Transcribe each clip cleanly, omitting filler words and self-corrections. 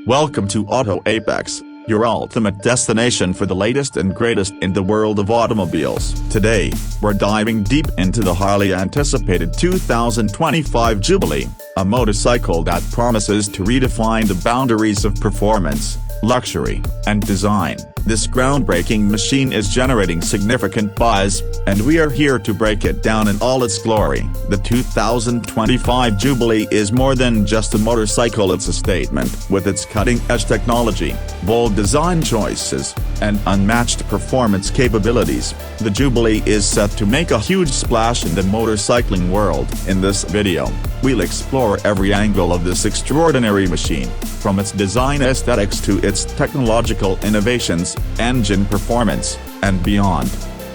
Welcome to Auto Apex, your ultimate destination for the latest and greatest in the world of automobiles. Today, we're diving deep into the highly anticipated 2025 Jubilee, a motorcycle that promises to redefine the boundaries of performance, luxury, and design. This groundbreaking machine is generating significant buzz, and we are here to break it down in all its glory. The 2025 Jubilee is more than just a motorcycle, it's a statement. With its cutting-edge technology, bold design choices, and unmatched performance capabilities, the Jubilee is set to make a huge splash in the motorcycling world. In this video, we'll explore every angle of this extraordinary machine, from its design aesthetics to its technological innovations, engine performance, and beyond.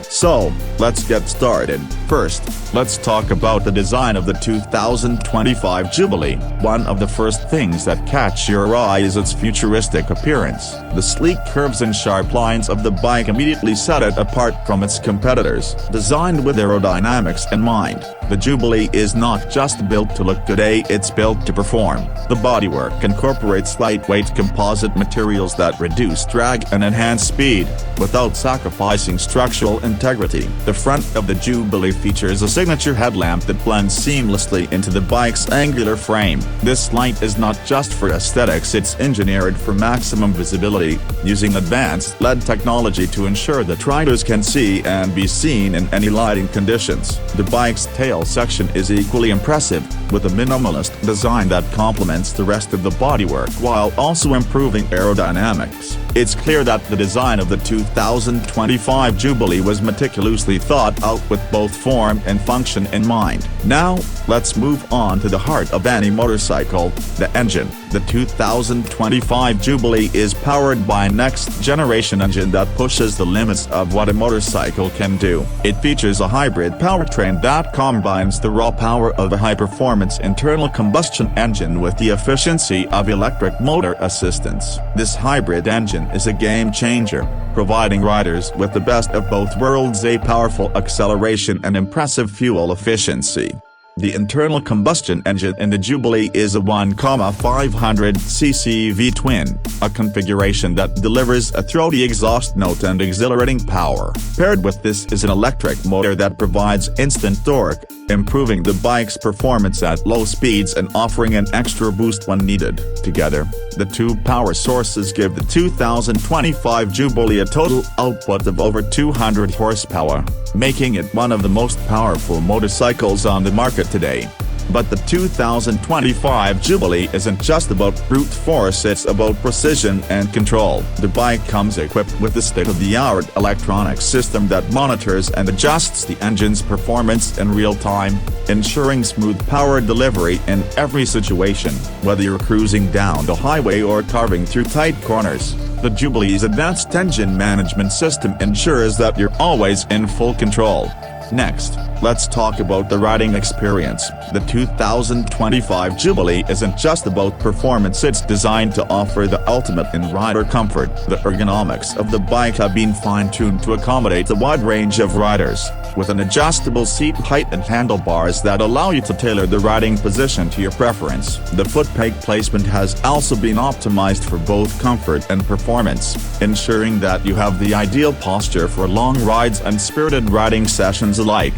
So, let's get started. First, let's talk about the design of the 2025 Jubilee. One of the first things that catch your eye is its futuristic appearance. The sleek curves and sharp lines of the bike immediately set it apart from its competitors. Designed with aerodynamics in mind, the Jubilee is not just built to look good, it's built to perform. The bodywork incorporates lightweight composite materials that reduce drag and enhance speed, without sacrificing structural integrity. The front of the Jubilee features a signature headlamp that blends seamlessly into the bike's angular frame. This light is not just for aesthetics, it's engineered for maximum visibility, using advanced LED technology to ensure that riders can see and be seen in any lighting conditions. The bike's tail section is equally impressive, with a minimalist design that complements the rest of the bodywork while also improving aerodynamics. It's clear that the design of the 2025 Jubilee was meticulously thought out with both form and function in mind. Now, let's move on to the heart of any motorcycle, the engine. The 2025 Jubilee is powered by a next-generation engine that pushes the limits of what a motorcycle can do. It features a hybrid powertrain that combines the raw power of a high-performance internal combustion engine with the efficiency of electric motor assistance. This hybrid engine is a game-changer, providing riders with the best of both worlds: a powerful acceleration and impressive fuel efficiency. The internal combustion engine in the Jubilee is a 1,500cc V-twin, a configuration that delivers a throaty exhaust note and exhilarating power. Paired with this is an electric motor that provides instant torque, improving the bike's performance at low speeds and offering an extra boost when needed. Together, the two power sources give the 2025 Jubilee a total output of over 200 horsepower, making it one of the most powerful motorcycles on the market today. But the 2025 Jubilee isn't just about brute force, it's about precision and control. The bike comes equipped with a state-of-the-art electronic system that monitors and adjusts the engine's performance in real time, ensuring smooth power delivery in every situation. Whether you're cruising down the highway or carving through tight corners, the Jubilee's advanced engine management system ensures that you're always in full control. Next, let's talk about the riding experience. The 2025 Jubilee isn't just about performance, it's designed to offer the ultimate in rider comfort. The ergonomics of the bike have been fine-tuned to accommodate a wide range of riders, with an adjustable seat height and handlebars that allow you to tailor the riding position to your preference. The foot peg placement has also been optimized for both comfort and performance, ensuring that you have the ideal posture for long rides and spirited riding sessions alike.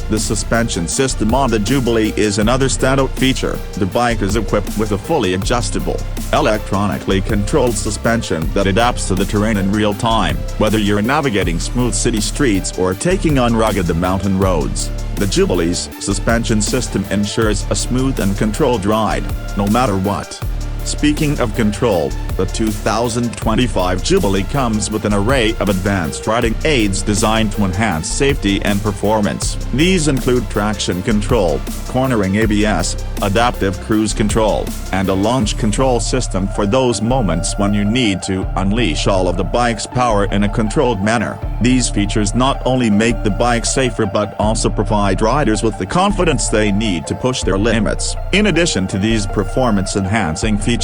The suspension system on the Jubilee is another standout feature. The bike is equipped with a fully adjustable, electronically controlled suspension that adapts to the terrain in real time. Whether you're navigating smooth city streets or taking on rugged mountain roads, the Jubilee's suspension system ensures a smooth and controlled ride, no matter what. Speaking of control, the 2025 Jubilee comes with an array of advanced riding aids designed to enhance safety and performance. These include traction control, cornering ABS, adaptive cruise control, and a launch control system for those moments when you need to unleash all of the bike's power in a controlled manner. These features not only make the bike safer but also provide riders with the confidence they need to push their limits. In addition to these performance-enhancing features,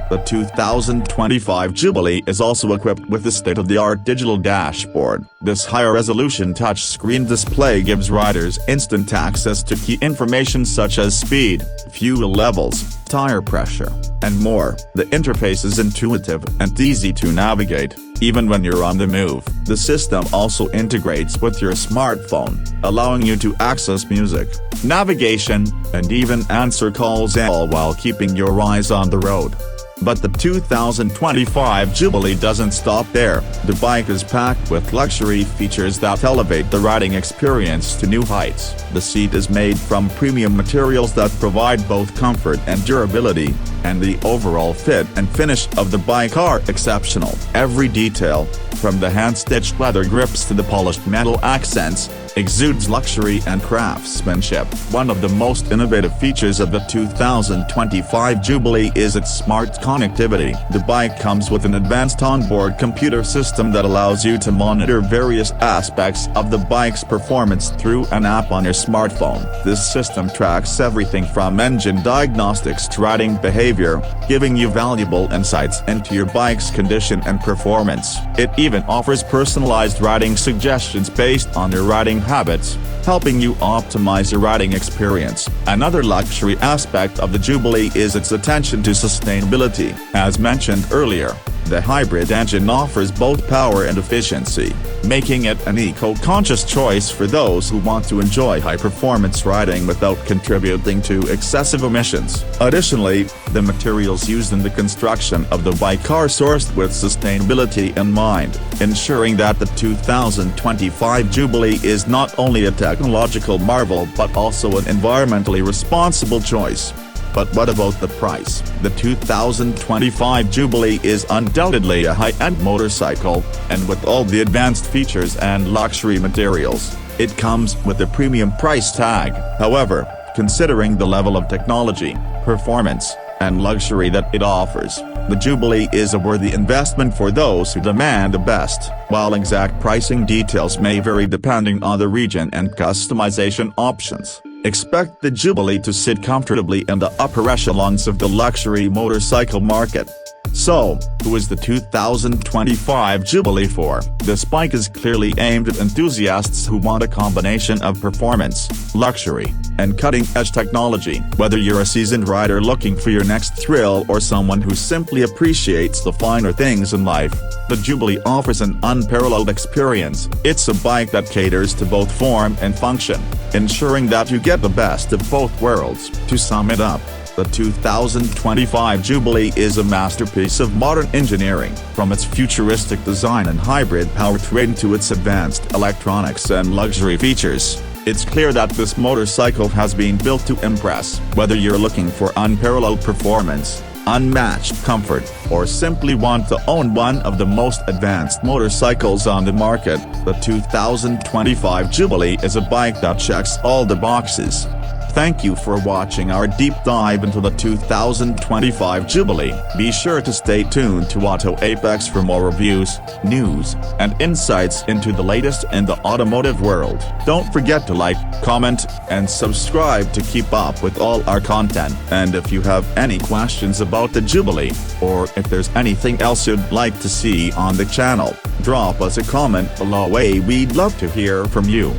the 2025 Jubilee is also equipped with a state-of-the-art digital dashboard. This high-resolution touchscreen display gives riders instant access to key information such as speed, fuel levels, tire pressure, and more. The interface is intuitive and easy to navigate, even when you're on the move. The system also integrates with your smartphone, allowing you to access music, navigation, and even answer calls, all while keeping your eyes on the road. But the 2025 Jubilee doesn't stop there. The bike is packed with luxury features that elevate the riding experience to new heights. The seat is made from premium materials that provide both comfort and durability, and the overall fit and finish of the bike are exceptional. Every detail, from the hand-stitched leather grips to the polished metal accents, exudes luxury and craftsmanship. One of the most innovative features of the 2025 Jubilee is its smart connectivity. The bike comes with an advanced onboard computer system that allows you to monitor various aspects of the bike's performance through an app on your smartphone. This system tracks everything from engine diagnostics to riding behavior, giving you valuable insights into your bike's condition and performance. It even offers personalized riding suggestions based on your riding habits, helping you optimize your riding experience. Another luxury aspect of the Jubilee is its attention to sustainability. As mentioned earlier, the hybrid engine offers both power and efficiency, making it an eco-conscious choice for those who want to enjoy high-performance riding without contributing to excessive emissions. Additionally, the materials used in the construction of the bike are sourced with sustainability in mind, ensuring that the 2025 Jubilee is not only a technological marvel but also an environmentally responsible choice. But what about the price? The 2025 Jubilee is undoubtedly a high-end motorcycle, and with all the advanced features and luxury materials, it comes with a premium price tag. However, considering the level of technology, performance, and luxury that it offers, the Jubilee is a worthy investment for those who demand the best. While exact pricing details may vary depending on the region and customization options, expect the Jubilee to sit comfortably in the upper echelons of the luxury motorcycle market. So, who is the 2025 Jubilee for? This bike is clearly aimed at enthusiasts who want a combination of performance, luxury, and cutting-edge technology. Whether you're a seasoned rider looking for your next thrill or someone who simply appreciates the finer things in life, the Jubilee offers an unparalleled experience. It's a bike that caters to both form and function, ensuring that you get the best of both worlds. To sum it up, the 2025 Jubilee is a masterpiece of modern engineering. From its futuristic design and hybrid powertrain to its advanced electronics and luxury features, it's clear that this motorcycle has been built to impress. Whether you're looking for unparalleled performance, unmatched comfort, or simply want to own one of the most advanced motorcycles on the market, the 2025 Jubilee is a bike that checks all the boxes. Thank you for watching our deep dive into the 2025 Jubilee. Be sure to stay tuned to Auto Apex for more reviews, news, and insights into the latest in the automotive world. Don't forget to like, comment, and subscribe to keep up with all our content. And if you have any questions about the Jubilee, or if there's anything else you'd like to see on the channel, drop us a comment below. We'd love to hear from you.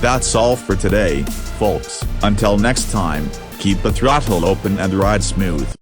That's all for today, folks. Until next time, keep the throttle open and ride smooth.